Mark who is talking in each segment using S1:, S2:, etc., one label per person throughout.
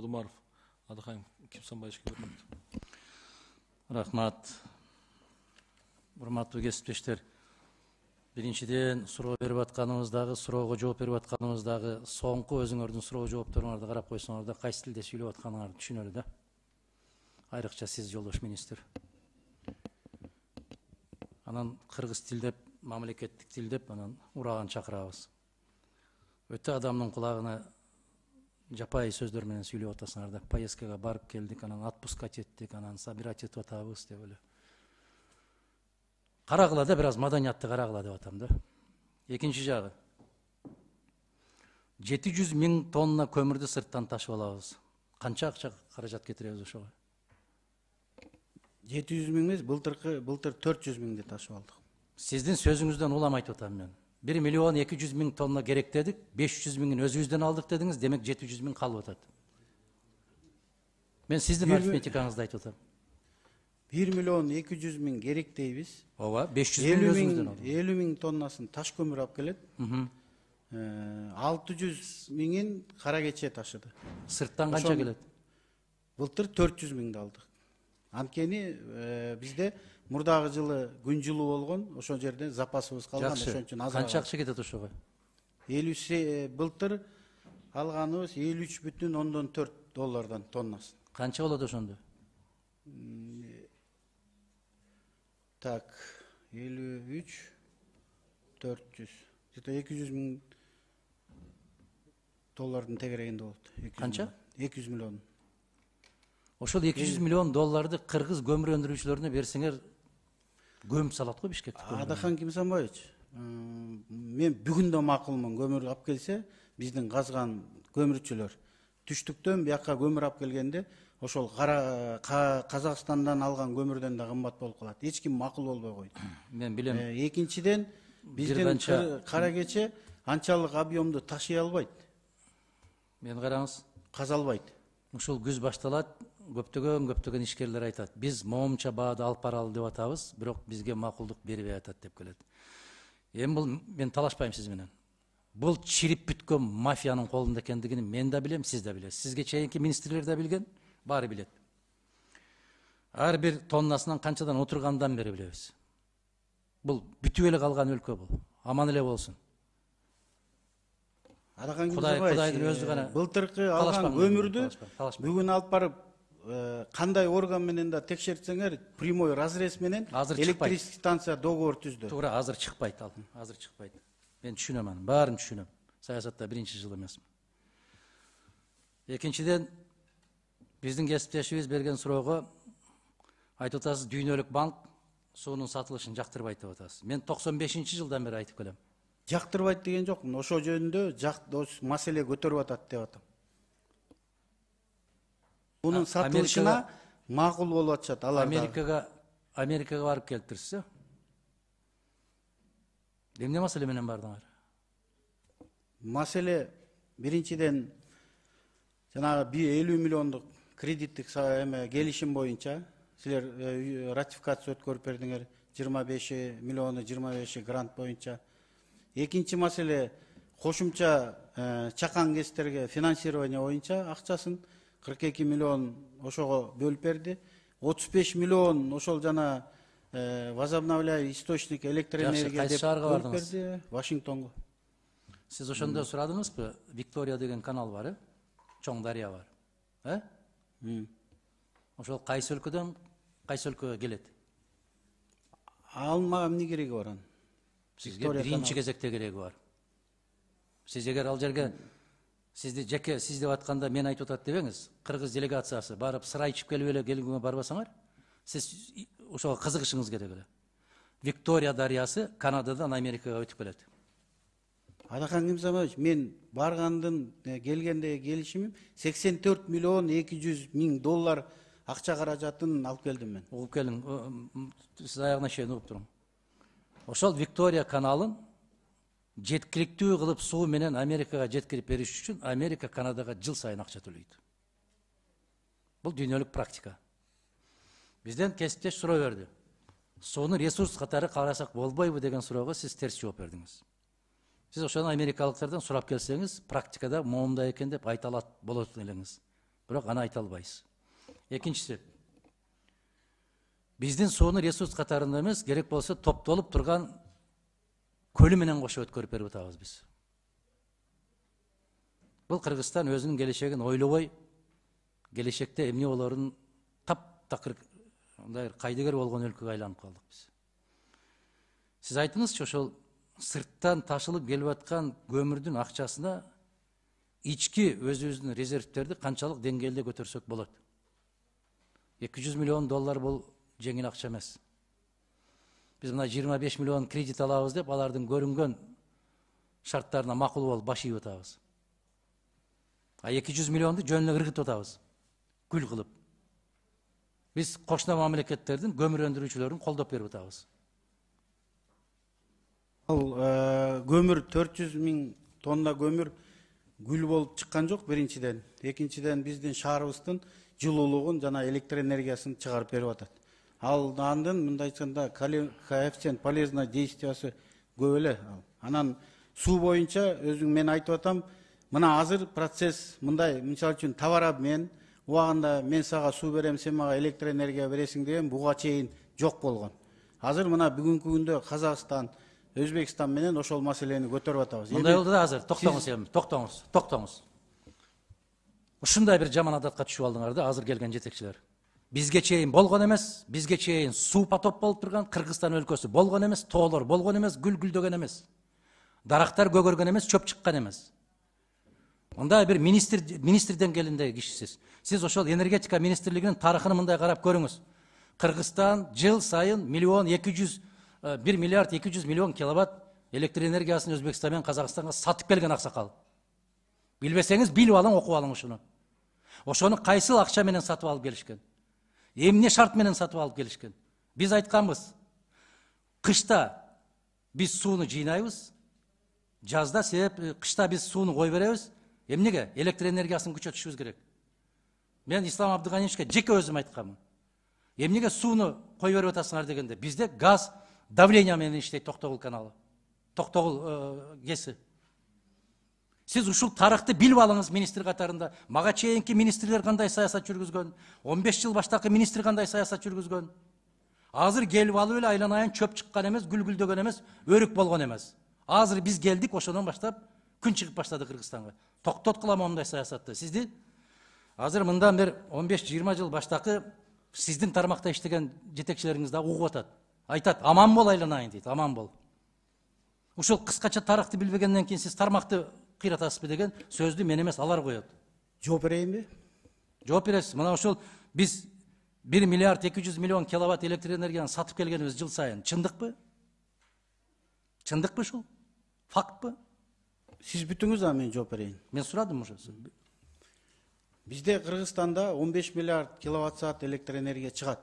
S1: Одумаров Адыхайым Кимсанбаевичке бермек.
S2: Рахмат. Урматтуу кесиптештер. Биринчиден суроо берип атканыбыздагы, суроого жооп берип атканыбыздагы соңку өзүңөрдүн суроо жоопторуңарды карап койсоңор кайсы тилде сүйлөп атканыңарды түшүнөлү да. Айрыкча сиз, жолдош министр. Анан кыргыз тил деп, мамлекеттик тил деп анан ураган чакырабыз. Өтө адамдын кулагына жапайы сөздөр менен сүйлөп атасыңар да. Поездкага барып келдик, анан отпускать еттик, анан собирать этип атабыз деп эле. Карагыла да, бир аз маданиятты карагыла деп атам да. Экинчи жагы. 700 000 тонна көмүрдү сырттан ташып алабыз. Канча акча каражат кетиребиз ошого?
S3: 700 000 эмес, былтыр 400 000 ташып алдык.
S2: Сиздин сөзүңүздөн улам айтып атам мен. 1 миллион 200 000 тонна керек дедик, 500 000 өзүбүздөн алдык дедиңиз, демек 700 000 калып атат. Мен сиздин арифметикаңызды айтып атам.
S3: 1 миллион 200 000 керек дейбиз.
S2: Ооба, 500 000 өзүбүздөн алдык.
S3: 50 000 тоннасын таш көмүр алып келет. 600 000-ин кара кече ташыды.
S2: Сырттан канча келет?
S3: Былтыр 400 000 алдык. Анткени бизде мурдагы жылы күн жылуу болгон, ошол жерден запасыбыз калган, ошон үчүн азыраак.
S2: Канча акча кетет ошого?
S3: Былтыр алганыбыз $53.4 тоннасын.
S2: Канча болот ошондо?
S3: Так, 53 400. Где-то 200 000 доллардын тегерегинде болот.
S2: Канча?
S3: 200 миллион.
S2: Ошол 200 миллион долларды кыргыз көмүр өндүрүүчүлөрүнө берсеңер көмүп салат го Бишкекти.
S3: Адахан Кимсанбаевич, мен бүгүн да макулмун, көмүр алып келсе, биздин казган көмүрчүлөр түштүктөн бияка көмүр алып келгенде ошол Казакстандан алган көмүрдөн да кымбат болуп калат. Эч ким макул болбой койду.
S2: Мен билем.
S3: Экинчиден биздин кара кече анчалык объемду ташый албайт.
S2: Мен караңыз.
S3: Казалбайт.
S2: Ушул күз башталат, көптөгөн ишкерлер айтат. Биз моомча баада алып баралы деп атабыз, бирок бизге макулдук бербей атат деп келет. Эми бул мен талашпайм сиз менен. Бул чирип бүткөн мафиянын колунда экендигин мен да билем, сиз да билесиз. Сизге чейинки министрлер да билген, баары билет. Ар бир тоннасынан канчадан отургандан бери билебиз. Бул бүтүп эле калган өлкө бул. Аман эле болсун.
S3: Адахан Кимсанбаевич, былтыркы алган көмүрдү бүгүн алып барып кандай орган менен да текшертсеңер, прямой разрез менен электрический станция договор түздү.
S2: Туура, азыр чыкпайт ал. Азыр чыкпайт. Мен түшүнөм аны, баарын түшүнөм. Саясатта биринчи жыл эмес. Экинчиден, биздин кесиптешибиз берген суроого айтып атасыз, дүйнөлүк банк суунун сатылышын жактырбайт деп атасыз. Мен 95-жылдан бери айтып келем.
S3: Жактырбайт деген жокмун. Ошол жөнүндө маселе көтөрүп атат деп атам. Bunun satılışına makul болуп атышат алар.
S2: Америкага барып келиптирсиз, э? Эмне маселе менен бардыңар?
S3: Маселе биринчиден жанагы 50 миллиондук кредиттик келишим боюнча силер ратификация өткөрүп бердиңер, 25 миллиону 25 грант боюнча. Экинчи маселе кошумча чакан кестерге финансирование боюнча акчасын 42 миллион ошого бөлүп берди. 35 миллион ошол жана возобновляемый источник электроэнергия деп бөлүп берди Вашингтонго.
S2: Сиз ошондо сурадыңызбы? Виктория деген канал бар, э? Чоң дарыя бар. Ошол кайсы өлкөдөн кайсы өлкөгө келет?
S3: Мага эмне кереги бар анын?
S2: Сизге биринчи кезекте кереги бар. Сиз эгер ал жерге сизди жеке сиз деп атканда мен айтып атат дебеңиз, кыргыз делегациясы барып сыра ичип келип эле келгенге барбасаңар, сиз ошого кызыгышыңыз керек эле. Виктория дарыясы Канададан Америкага өтүп келет.
S3: Адахан Кимсанбаевич, мен баргандын келгендеги келишимим 84 миллион 200 000 доллар акча каражатын алып келдим мен.
S2: Угуп келиң, сиз аягына чейин угуп туруң. Ошол Виктория каналын жеткиликтүү кылып суу менен Америкага жеткирип бериш үчүн Америка Канадага жыл сайын акча төлөйт. Бул дүйнөлүк практика. Бизден кесиптеш суроо берди. Сууну ресурс катары карасак болбойбу деген суроого сиз терс жооп бердиңиз. Сиз ошону америкалыктардан сурап келсеңиз, практикада моундай экен деп айта алат болот элеңиз. Бирок аны айта албайбыз. Экинчиси, биздин сууну ресурс катарында эмес, керек болсо топтолуп турган көлү менен кошуп өткөрүп берип атабыз биз. Бул Кыргызстан өзүнүн келечегин ойлобой, келечекте эмне болорун таптакыр мындай кайдыгер болгон өлкөгө айланып калдык биз. Сиз айтыңызчы, ошол сырттан ташылып келип аткан көмүрдүн акчасына ички өзүбүздүн резервтерди канчалык деңгээлде көтөрсөк болот? 200 миллион доллар бул жеңил акча эмес. Биз мына 25 миллион кредит алабыз деп, алардын көрүнгөн шарттарына макул болуп баш ийип атабыз. А 200 миллионду жөн эле ыргытып атабыз, күл кылып. Биз кошуна мамлекеттердин көмүр өндүрүүчүлөрүн колдоп берип атабыз.
S3: Ал көмүр 400 миң тонна көмүр гүл болуп чыккан жок биринчиден. Экинчиден биздин шаарыбыздын жылуулугун жана электр энергиясын чыгарып берип атат. Ал андын мындай айтканда коэффициент полезного действиясы көп эле. Анан суу боюнча өзүң мен айтып атам, мына азыр процесс мындай, мисалы үчүн товар обмен, убагында мен сага суу берем, сен мага электр энергия бересиң деген буга чейин жок болгон. Азыр мына бүгүнкү күндө Казакстан, Өзбекстан менен ошол маселени көтөрүп атабыз.
S2: Мындай болду да азыр, токтоңуз. Ушундай бир жаман адатка түшүп алдыңар да азыр келген жетекчилер. Бизге чейин болгон эмес, бизге чейин суу потоп болуп турган, Кыргызстан өлкөсү болгон эмес, тоолор болгон эмес, гүл гүлдөгөн эмес. Дарактар көгөргөн эмес, чөп чыккан эмес. Мындай бир министр деңгээлиндеги кишисиз. Сиз ошол энергетика министрлигинин тарыхын мындай карап көрүңүз. Кыргызстан жыл сайын 1 миллиард 200 миллион киловатт электр энергиясын Өзбекстан менен Казакстанга сатып келген аксакал. Билбесеңиз билип алың, окуп алың ушуну. Ошону кайсыл акча менен сатып алып келишкен? Эмне шарт менен сатып алып келишкен? Биз айтканбыз. Кышта биз сууну жыйнайбыз. Жазда себеп кышта биз сууну кой беребиз. Эмнеге? Электр энергиясын күчөтүшүбүз керек. Мен Ислам Абдыганиевичке жеке өзүм айтканмын. Эмнеге сууну кой берип атасыңар дегенде, бизде газ давление менен иштейт, Токтогул каналы. Токтогул ГЭСи. Сиз ушул тарыхты билип алыңыз министр катарында. Мага чейинки министрлер кандай саясат жүргүзгөн, 15 жыл баштакы министр кандай саясат жүргүзгөн. Азыр келип алып эле айланайын чөп чыккан эмес, гүл гүлдөгөн эмес, өрүк болгон эмес. Азыр биз келдик, ошондон баштап күн чыгып баштады Кыргызстанга. Токтоткула мондай саясатты. Сизди азыр мындан бир 15-20 жыл баштакы сиздин тармакта иштеген жетекчилериңиз да угуп атат. Айтат, аман бол айланайын дейт, аман бол. Ушул кыскача тарыхты билбегенден кийин сиз тармакты кыйратасызбы деген сөздү мен эмес, алар коет.
S3: Жооп берейинби?
S2: Жооп бересиз. Мына ушул биз 1 миллиард 200 миллион киловатт электр энергияны сатып келгенибиз жыл сайын чындыкпы? Чындыкпы ушул? Фактпы?
S3: Сиз бүтүңүз, а мен жооп берейин.
S2: Мен сурадым ошо.
S3: Бизде Кыргызстанда 15 миллиард киловатт саат электр энергия чыгат.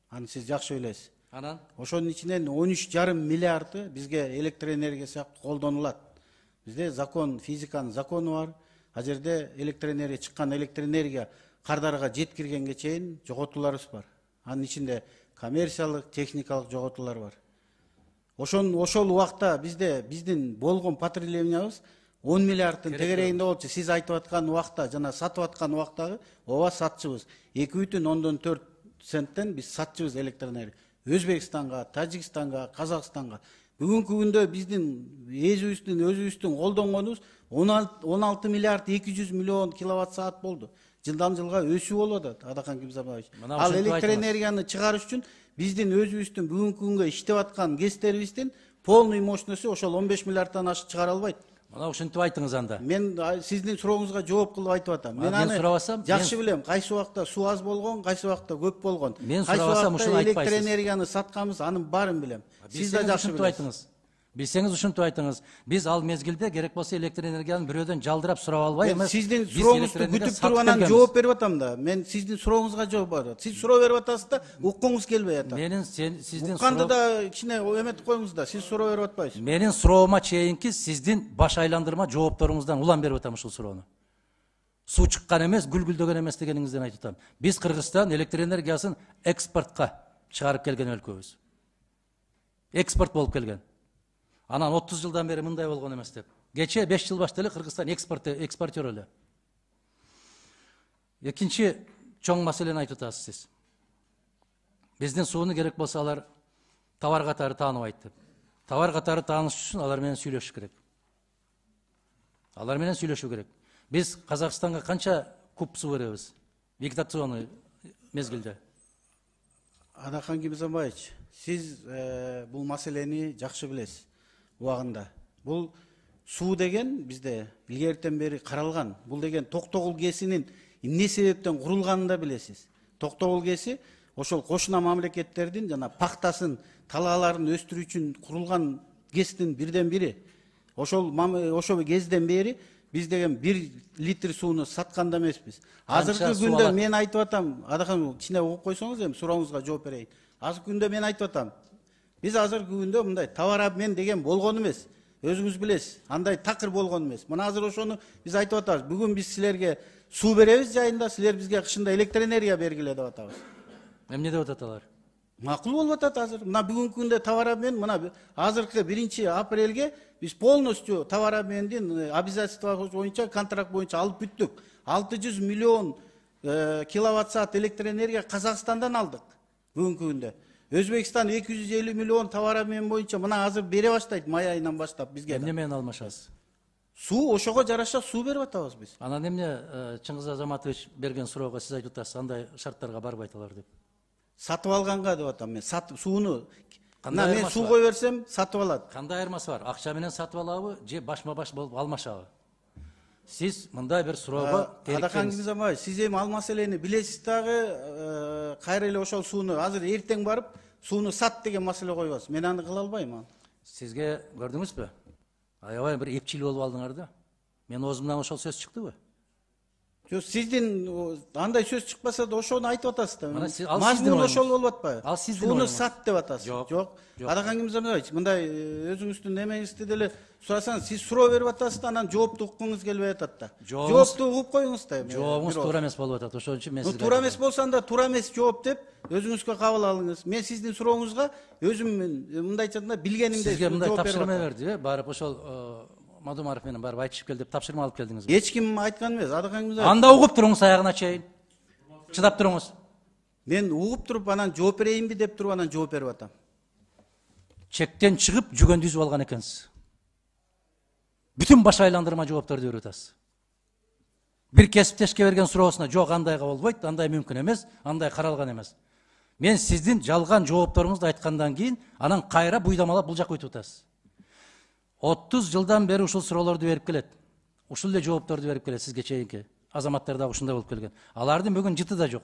S3: Аны сиз жакшы билесиз.
S2: Анан
S3: Ошонун ичинен 13,5 миллиарды бизге электр энергия сыяктуу колдонулат. Бизде закон, физиканын закону бар. А жерде электр энергия чыккан электр энергия кардарга жеткиргенге чейин жоготууларыбыз бар. Анын ичинде коммерциялык, техникалык жоготуулар бар. Ошол убакта бизде биздин болгон потреблениябыз 10 миллиардтын тегерегинде болчу. Сиз айтып аткан убакта жана сатып аткан убактагы ооба сатчыбыз. 2,4 центтен биз сатчыбыз электр энергия. Өзбекстанга, Тажикстанга, Казакстанга. Бүгүнкү күндө биздин өзүбүздүн колдонгонубуз 16 миллиард 200 миллион киловатт саат болду. Жылдан жылга өсүү болуп атат, Адакан Кимсабаевич. Ал электр энергияны чыгарыш үчүн биздин өзүбүздүн бүгүнкү күнгө иштеп аткан ГЭСтерибиздин полный мощностью ошол 15 миллиардтан ашык чыгара албайт.
S2: Мына ушинтип айтыңыз анда.
S3: Мен сиздин сурооңузга жооп кылып айтып атам. Мен аны жакшы билем. Кайсы убакта суу аз болгон, кайсы убакта көп болгон.
S2: Мен сурабасам ушуну айтпайсыз.
S3: Электр энергияны сатканбыз, анын баарын билем. Сиз да жакшы
S2: билесиз. Билсеңиз ушинтип айтыңыз. Биз ал мезгилде керек болсо электр энергияны бирөөдөн жалдырап сурап албай эмес.
S3: Сиздин сурооңузду күтүп туруп анан жооп берип атам да. Мен сиздин сурооңузга жооп берип атам. Сиз суроо берип атасыз да, уккуңуз келбей атат.
S2: Менин сиздин
S3: укканды да кичине эметип коюңуз да. Сиз суроо берип атпайсыз.
S2: Менин суроома чейинки сиздин баш айландырма жоопторуңуздан улам берип атам ушул суроону. Суу чыккан эмес, гүл гүлдөгөн эмес дегениңизден айтып атам. Биз Кыргызстан электр энергиясын экспортко чыгарып келген өлкөбүз. Экспорт болуп келген. Анан 30 жылдан бери мындай болгон эмес деп. Кече 5 жыл башта эле Кыргызстан экспортер эле. Экинчи чоң маселени айтып атасыз сиз. Биздин сууну керек болсо алар товар катары тааныбайт деп. Товар катары тааныш үчүн алар менен сүйлөшүш керек. Алар менен сүйлөшүү керек. Биз Казакстанга канча куб суу беребиз? Вегетационный мезгилде.
S3: Адахан Кимзамбаевич, сиз бул маселени жакшы билесиз убагында. Бул суу деген бизде илгертен бери каралган. Бул деген Токтогул КЭСинин эмне себептен курулганын да билесиз. Токтогул КЭСи ошол кошуна мамлекеттердин жана пактасын, талааларын өстүрүү үчүн курулган КЭСтин бирден бири. Ошол кезден бери биз деген 1 литр сууну саткан да эмеспиз. Азыркы күндө мен айтып атам, Адахан кичине угуп койсоңуз эми сурооңузга жооп берейин. Азыркы күндө мен айтып атам. Биз азыркы күндө мындай товар обмен деген болгон эмес. Өзүңүз билесиз, андай такыр болгон эмес. Мына азыр ошону биз айтып атабыз. Бүгүн биз силерге суу беребиз жайында, силер бизге кышында электр энергия бергиле деп атабыз.
S2: Эмне деп атат алар?
S3: Макул болуп атат азыр. Мына бүгүнкү күндө товар обмен, мына азыркы 1 апрелге биз полностью товар обмендин обязательства боюнча, контракт боюнча алып бүттүк. 600 миллион киловатт саат электр энергия Казакстандан алдык бүгүнкү күндө. Өзбекстан 250 миллион товар обмен боюнча мына азыр бере баштайт, май айынан баштап бизге.
S2: Эмне менен алмашасыз?
S3: Суу, ошого жараша суу берип атабыз биз.
S2: Анан эмне Чыңгыз Азаматович берген суроого сиз айтып атасыз, андай шарттарга барбайт алар деп.
S3: Сатып алганга деп атам мен. Сууну
S2: Кандай
S3: мен сууга берсем сатып алат.
S2: Кандай айырмасы бар? Акча менен сатып алабы же башма баш болуп алмашабы? Сиз мындай бир суроого
S3: Адахан Кимзамбаевич, сиз эми ал маселени билесиз дагы, кайра эле ошол сууну азыр эртең барып сууну сат деген маселе койбосуз. Мен аны кыла албайм.
S2: Сизге көрдүңүзбү? Аябай бир эпчил болуп алдыңар да. Мен оозумдан ошол сөз чыктыбы?
S3: Жок, сиздин андай сөз чыкпаса да ошону айтып атасыз да.
S2: Мазмун
S3: ошол болуп атпайбы?
S2: Ал сиздин
S3: сууну
S2: оюңуз.
S3: сат деп атасыз. Жок. Адахан Кимзамбаевич, мындай өзүңүздүн немеңизди деле сурасаңыз, сиз суроо берип атасыз да, анан жоопту уккуңуз келбей атат да. Жоопту угуп коюңуз да.
S2: Жообуңуз туура эмес болуп атат. Ошон үчүн мен сизге
S3: туура эмес болсо анда туура эмес жооп деп өзүңүзгө кабыл алыңыз. Мен сиздин сурооңузга өзүм мындайча айтканда билгенимдей
S2: сизге мындай
S3: жооп берип
S2: тапшырма
S3: атам.
S2: берди, барып ошол Мадумаров менен барып айтышып кел деп тапшырма алып келдиңизби?
S3: Эч ким айткан эмес, Адахан Кимзамбаевич.
S2: Анда угуп туруңуз аягына чейин. Чыдап туруңуз.
S3: Мен угуп туруп анан жооп берейинби деп туруп анан жооп берип атам.
S2: Чектен чыгып жүгөндү үзүп алган экенсиз. Бүтүн баш айландырма жоопторду берип атасыз. Бир кесиптешке берген суроосуна жок, андайга болбойт, андай мүмкүн эмес, андай каралган эмес. Мен сиздин жалган жоопторуңузду айткандан кийин анан кайра буйдамалап бул жакка өтүп атасыз. 30 жылдан бери ушул суроолорду берип келет. Ушул эле жоопторду берип келет сизге чейинки. Азаматтар да ушундай болуп келген. Алардын бүгүн жыты да жок.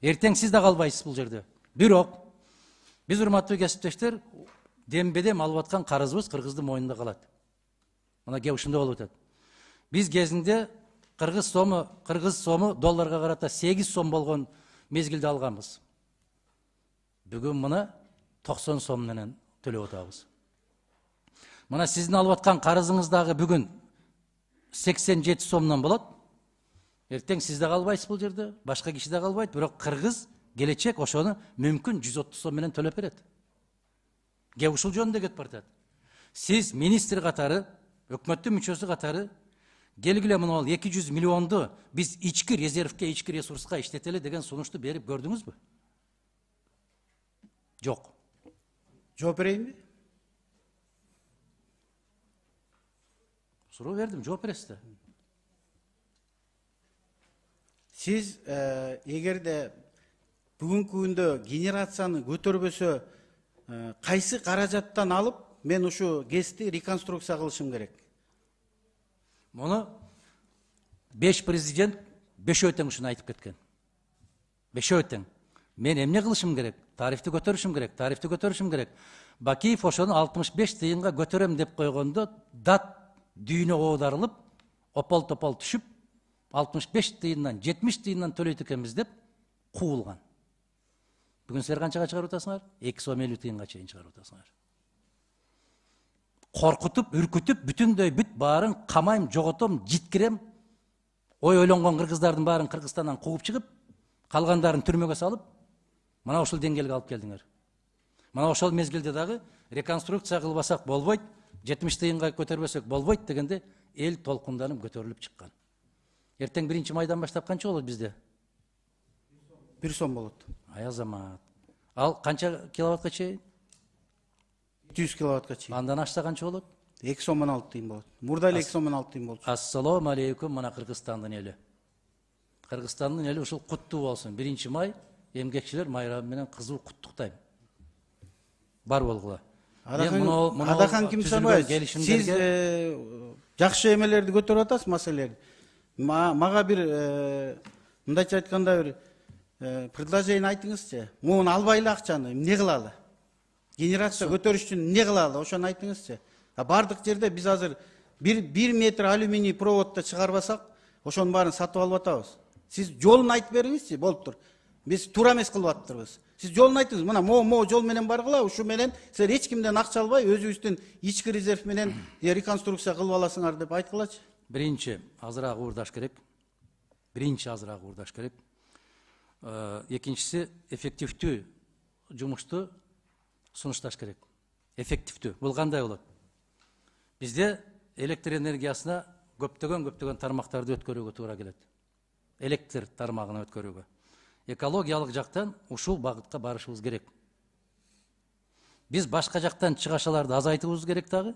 S2: Эртең сиз да калбайсыз бул жерде. Бирок биз урматтуу кесиптештер, дембедем алып аткан карызыбыз кыргыздын мойнунда калат. Мына кеп ушундай болуп атат. Биз кезинде кыргыз сому долларга карата 8 сом болгон мезгилде алганбыз. Бүгүн мына 90 сом менен төлөп атабыз. Мына сиздин алып аткан карызыңыз дагы бүгүн 87 сомдон болот. Эртең сиз да калбайсыз бул жерде, башка киши да калбайт, бирок кыргыз келечек ошону мүмкүн 130 сом менен төлөп берет. Кеп ушул жөнүндө кетип баратат. Сиз министр катары, өкмөттүн мүчөсү катары келгиле мына 200 миллионду биз ички резервке, ички ресурска иштетели деген сунушту берип көрдүңүзбү? Жок.
S3: Жооп берейинби?
S2: Суроо бердим, жооп бересиз да.
S3: Сиз эгерде бүгүнкү күндө генерацияны көтөрбөсө, кайсы каражаттан алып мен ушу КЭСти реконструкция кылышым керек?
S2: Муну 5 президент 5 тең ушуну айтып кеткен. 5 тең. Мен эмне кылышым керек? Тарифти көтөрүшүм керек. Бакиев ошону 65 тыйынга көтөрөм деп койгондо дат дүйнө оодарылып, опол-топол түшүп, 65 тыйындан 70 тыйындан төлөйт экенбиз деп куулган. Бүгүн силер канчага чыгарып атасыңар? 2 сом 50 тыйынга чейин чыгарып атасыңар. Коркутуп, үркүтүп, бүтүндөй бүт баарын камайм, жоготом, житкирем. Ойлонгон кыргыздардын баарын Кыргызстандан кууп чыгып, калгандарын түрмөгө салып, мына ушул деңгээлге алып келдиңер. Мына ошол мезгилде дагы реконструкция кылбасак болбойт, 70 тыйынга көтөрбөсөк болбойт дегенде эл толкунданып көтөрүлүп чыккан. Эртең 1 майдан баштап канча болот бизде?
S3: 1 сом болот.
S2: Ай азамат. Ал канча киловаттка чейин?
S3: 200 киловаттка чейин.
S2: Андан ашса канча болот?
S3: 2 сомдон 6 тыйын болот. Мурда эле 2 сомдон 6 тыйын болчу.
S2: Ассалому алейкум, мына Кыргызстандын эли. Кыргызстандын эли ушул куттуу болсун. 1 май эмгекчилер майрамы менен кызуу куттуктайм. Бар болгула.
S3: Адахан Кимсанбаевич, сиз жакшы эмелерди көтөрүп атасыз, маселелерди. Мага бир мындайча айтканда бир предложение айтыңызчы. Муну албай эле акчаны эмне кылалы? Генерация көтөрүш үчүн эмне кылалы? Ошону айтыңызчы. Бардык жерде биз азыр 1 метр алюминий проводду чыгарбасак, ошонун баарын сатып алып атабыз. Сиз жолун айтып бериңизчи, болуптур. Биз туура эмес кылып аттырбыз. Сиз жолун айтыңыз, мына мо жол менен баргыла, ушу менен силер эч кимден акча албай, өзүбүздүн ички резерв менен реконструкция кылып аласыңар деп айткылачы.
S2: Биринчи азыраак уурдаш керек. Экинчиси эффективдүү жумушту сунушташ керек. Эффективдүү. Бул кандай болот? Бизде электр энергиясына көптөгөн тармактарды өткөрүүгө туура келет. Электр тармагын өткөрүүгө. Экологиялык жактан ушул багытка барышыбыз керек. Биз башка жактан чыгашаларды азайтыбыз керек дагы.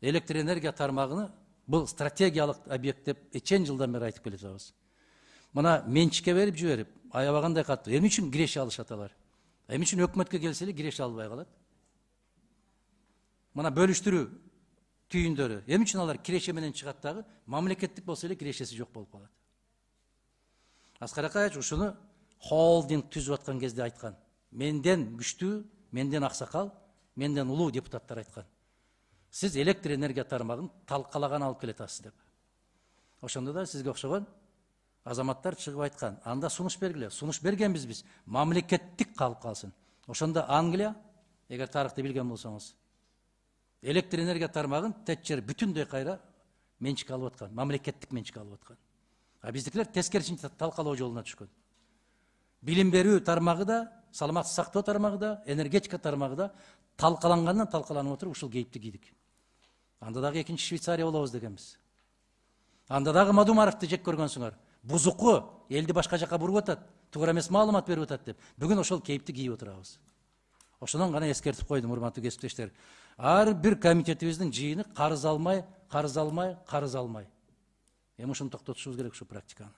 S2: Электр энергия тармагыны бул стратегиялык объект деп эчен жылдан бери айтып келе жатабыз. Мына менчикке берип жиберип, аябагандай катты. Эмне үчүн киреше алышат алар? Эмне үчүн өкмөткө келсе эле киреше албай калат? Мына бөлүштүрүү түйүндөрү. Эмне үчүн алар киреше менен чыгат дагы? Мамлекеттик болсо эле кирешеси жок болуп калат. Аскар Акаевич ушуну холдинг түзүп аткан кезде айткан. Менден күчтүү, менден аксакал, менден улуу депутаттар айткан. Сиз электр энергия тармагын талкалаган алып келатасыз деп. Ошондо да сизге окшогон азаматтар чыгып айткан. Анда сунуш бергиле. Сунуш бергенбиз биз. Мамлекеттик калып калсын. Ошондо Англия, эгер тарыхты билген болсоңуз, электр энергия тармагын Тэтчер бүтүндөй кайра менчикке алып аткан, мамлекеттик менчикке алып аткан. А биздикилер тескерисинче талкалоо жолуна түшкөн. Билим берүү тармагы да, саламаттык сактоо тармагы да, энергетика тармагы да талкалангандан талкаланып отуруп ушул кейипти кийдик. Анда дагы экинчи Швейцария болобуз дегенбиз. Анда дагы Мадумаровду жек көргөнсүңөр. Бузуку элди башка жака буруп атат, туура эмес маалымат берип атат деп. Бүгүн ошол кейипти кийип отурабыз. Ошондон гана эскертип койдум, урматтуу кесиптештер. Ар бир комитетибиздин жыйыны карыз алмай. Эми ушуну токтотушубуз керек, ушу практиканы.